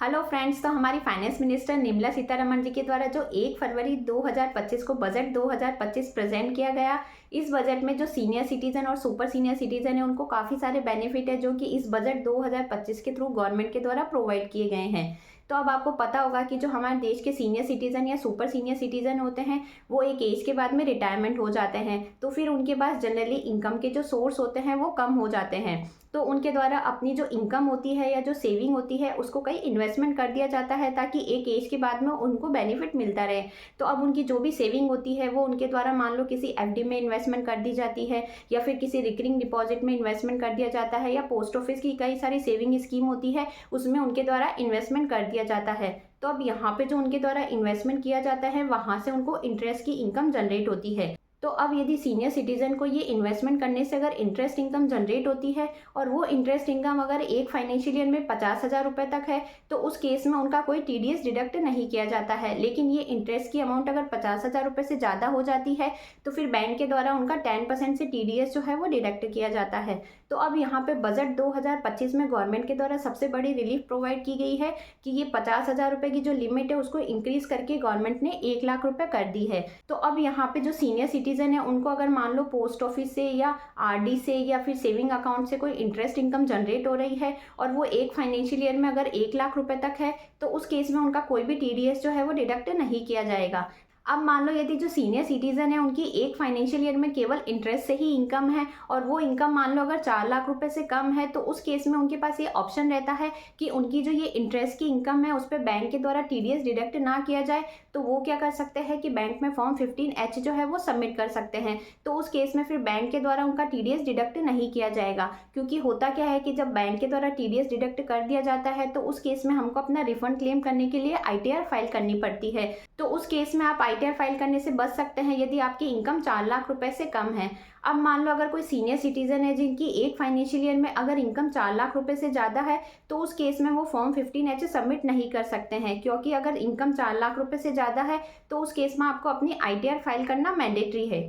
Hello friends, तो हमारी finance minister Nirmala Sitharaman ji के द्वारा जो 1 फरवरी 2025 को बजट 2025 प्रेजेंट किया गया। इस बजट में जो सीनियर सिटीजन और सुपर सीनियर सिटीजन है उनको काफ़ी सारे बेनिफिट है जो कि इस बजट 2025 के थ्रू गवर्नमेंट के द्वारा प्रोवाइड किए गए हैं। तो अब आपको पता होगा कि जो हमारे देश के सीनियर सिटीजन या सुपर सीनियर सिटीजन होते हैं वो एक एज के बाद में रिटायरमेंट हो जाते हैं, तो फिर उनके पास जनरली इनकम के जो सोर्स होते हैं वो कम हो जाते हैं। तो उनके द्वारा अपनी जो इनकम होती है या जो सेविंग होती है उसको कहीं इन्वेस्टमेंट कर दिया जाता है ताकि एक एज के बाद में उनको बेनिफिट मिलता रहे। तो अब उनकी जो भी सेविंग होती है वो उनके द्वारा मान लो किसी एफडी में इन्वेस्टमेंट कर दी जाती है या फिर किसी रिकरिंग डिपॉजिट में इन्वेस्टमेंट कर दिया जाता है या पोस्ट ऑफिस की कई सारी सेविंग स्कीम होती है उसमें उनके द्वारा इन्वेस्टमेंट कर दिया जाता है। तो अब यहाँ पे जो उनके द्वारा इन्वेस्टमेंट किया जाता है वहाँ से उनको इंटरेस्ट की इनकम जनरेट होती है। तो अब यदि सीनियर सिटीजन को ये इन्वेस्टमेंट करने से अगर इंटरेस्ट इनकम जनरेट होती है और वो इंटरेस्ट इनकम अगर एक फाइनेंशियल ईयर में 50,000 रुपये तक है तो उस केस में उनका कोई टीडीएस डिडक्ट नहीं किया जाता है। लेकिन ये इंटरेस्ट की अमाउंट अगर 50,000 रुपये से ज़्यादा हो जाती है तो फिर बैंक के द्वारा उनका 10% से टीडीएस जो है वो डिडक्ट किया जाता है। तो अब यहाँ पे बजट 2025 में गवर्नमेंट के द्वारा सबसे बड़ी रिलीफ प्रोवाइड की गई है कि ये 50,000 रुपये की जो लिमिट है उसको इंक्रीज करके गवर्नमेंट ने 1,00,000 रुपये कर दी है। तो अब यहाँ पे जो सीनियर सिटीजन है उनको अगर मान लो पोस्ट ऑफिस से या आरडी से या फिर सेविंग अकाउंट से कोई इंटरेस्ट इनकम जनरेट हो रही है और वो एक फाइनेंशियल ईयर में अगर 1,00,000 रुपये तक है तो उस केस में उनका कोई भी टीडीएस जो है वो डिडक्ट नहीं किया जाएगा। अब मान लो यदि जो सीनियर सिटीजन है उनकी एक फाइनेंशियल ईयर में केवल इंटरेस्ट से ही इनकम है और वो इनकम मान लो अगर 4,00,000 रुपये से कम है तो उस केस में उनके पास ये ऑप्शन रहता है कि उनकी जो ये इंटरेस्ट की इनकम है उस पर बैंक के द्वारा टीडीएस डिडक्ट ना किया जाए। तो वो क्या कर सकते हैं कि बैंक में फॉर्म 15H जो है वो सबमिट कर सकते हैं। तो उस केस में फिर बैंक के द्वारा उनका टीडीएस डिडक्ट नहीं किया जाएगा, क्योंकि होता क्या है कि जब बैंक के द्वारा टीडीएस डिडक्ट कर दिया जाता है तो उस केस में हमको अपना रिफंड क्लेम करने के लिए आईटीआर फाइल करनी पड़ती है। तो उस केस में आप आईटीआर फाइल करने से बच सकते हैं यदि आपकी इनकम 4,00,000 रुपये से कम है। अब मान लो अगर कोई सीनियर सिटीजन है जिनकी एक फाइनेंशियल ईयर में अगर इनकम 4,00,000 रुपये से ज़्यादा है तो उस केस में वो फॉर्म 15H सबमिट नहीं कर सकते हैं, क्योंकि अगर इनकम 4,00,000 रुपये से ज़्यादा है तो उस केस में आपको अपनी आईटीआर फाइल करना मैंडेटरी है।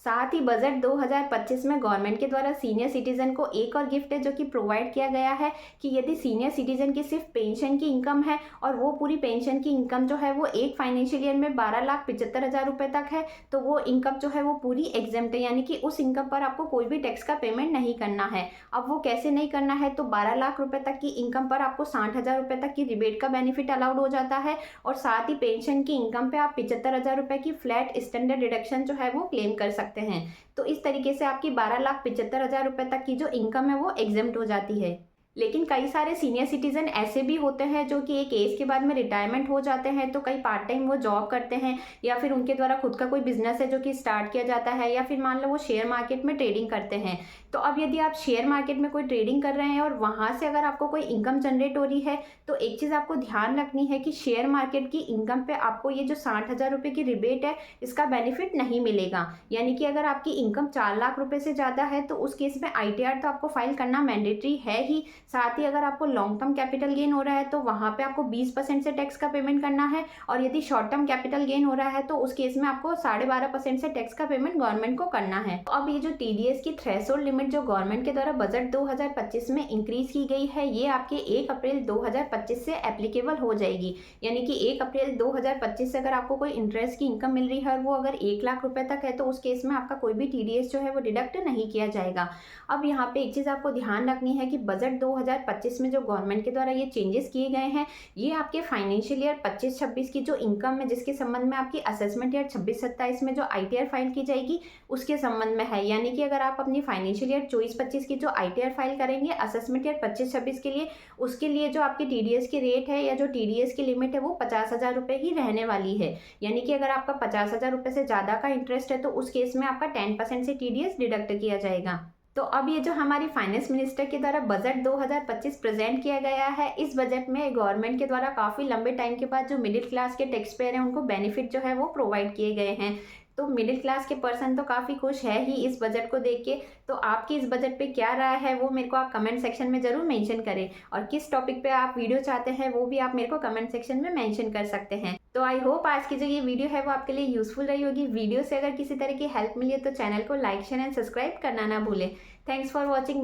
साथ ही बजट 2025 में गवर्नमेंट के द्वारा सीनियर सिटीजन को एक और गिफ्ट है जो कि प्रोवाइड किया गया है कि यदि सीनियर सिटीजन की सिर्फ पेंशन की इनकम है और वो पूरी पेंशन की इनकम जो है वो एक फाइनेंशियल ईयर में 12,75,000 रुपये तक है तो वो इनकम जो है वो पूरी एग्जेम्प्ट है, यानी कि उस इनकम पर आपको कोई भी टैक्स का पेमेंट नहीं करना है। अब वो कैसे नहीं करना है, तो 12,00,000 रुपये तक की इनकम पर आपको 60,000 रुपये तक की रिबेट का बेनिफिट अलाउड हो जाता है और साथ ही पेंशन की इनकम पे आप 75,000 रुपये की फ्लैट स्टैंडर्ड डिडक्शन जो है वो क्लेम कर सकते हैं। तो इस तरीके से आपकी 12,75,000 रुपये तक की जो इनकम है वो एग्जेम्प्ट हो जाती है। लेकिन कई सारे सीनियर सिटीजन ऐसे भी होते हैं जो कि एक एज के बाद में रिटायरमेंट हो जाते हैं, तो कई पार्ट टाइम वो जॉब करते हैं या फिर उनके द्वारा खुद का कोई बिजनेस है जो कि स्टार्ट किया जाता है या फिर मान लो वो शेयर मार्केट में ट्रेडिंग करते हैं। तो अब यदि आप शेयर मार्केट में कोई ट्रेडिंग कर रहे हैं और वहाँ से अगर आपको कोई इनकम जनरेट हो रही है तो एक चीज़ आपको ध्यान रखनी है कि शेयर मार्केट की इनकम पे आपको ये जो 60,000 रुपये की रिबेट है इसका बेनिफिट नहीं मिलेगा। यानी कि अगर आपकी इनकम 4,00,000 रुपये से ज़्यादा है तो उस केस में आईटीआर तो आपको फाइल करना मैंडेटरी है ही। साथ ही अगर आपको लॉन्ग टर्म कैपिटल गेन हो रहा है तो वहाँ पे आपको 20% से टैक्स का पेमेंट करना है और यदि शॉर्ट टर्म कैपिटल गेन हो रहा है तो उस केस में आपको 12.5% से टैक्स का पेमेंट गवर्नमेंट को करना है। तो अब ये जो टीडीएस की थ्रेशोल्ड लिमिट जो गवर्नमेंट के द्वारा बजट 2025 में इंक्रीज की गई है ये आपके 1 अप्रैल 2025 से एप्लीकेबल हो जाएगी। यानी कि 1 अप्रैल 2025 से अगर आपको कोई इंटरेस्ट की इनकम मिल रही है और वो अगर 1,00,000 रुपये तक है तो उस केस में आपका कोई भी टीडीएस जो है वो डिडक्ट नहीं किया जाएगा। अब यहाँ पे एक चीज़ आपको ध्यान रखनी है कि बजट 2025 में जो गवर्नमेंट के द्वारा ये चेंजेस किए गए हैं ये आपके फाइनेंशियल ईयर 25-26 की जो इनकम है जिसके संबंध में आपकी असेसमेंट ईयर 26-27 में जो आईटीआर फाइल की जाएगी उसके संबंध में है। यानी कि अगर आप अपनी फाइनेंशियल ईयर 24-25 की जो आईटीआर फाइल करेंगे असेसमेंट ईयर 25-26 के लिए, उसके लिए जो आपकी टीडीएस की रेट है या जो टीडीएस की लिमिट है वो 50,000 रुपये ही रहने वाली है। यानी कि अगर आपका 50,000 रुपये से ज़्यादा का इंटरेस्ट है तो उस केस में आपका 10% से टीडीएस डिडक्ट किया जाएगा। तो अब ये जो हमारी फाइनेंस मिनिस्टर के द्वारा बजट 2025 प्रेजेंट किया गया है, इस बजट में गवर्नमेंट के द्वारा काफ़ी लंबे टाइम के बाद जो मिडिल क्लास के टैक्स पेयर हैं उनको बेनिफिट जो है वो प्रोवाइड किए गए हैं। तो मिडिल क्लास के पर्सन तो काफ़ी खुश है ही इस बजट को देख के। तो आपकी इस बजट पे क्या राय है वो मेरे को आप कमेंट सेक्शन में ज़रूर मेंशन करें और किस टॉपिक पे आप वीडियो चाहते हैं वो भी आप मेरे को कमेंट सेक्शन में मेंशन कर सकते हैं। तो आई होप आज की जो ये वीडियो है वो आपके लिए यूजफुल रही होगी। वीडियो से अगर किसी तरह की हेल्प मिली है तो चैनल को लाइक शेयर एंड सब्सक्राइब करना ना भूलें। Thanks for watching.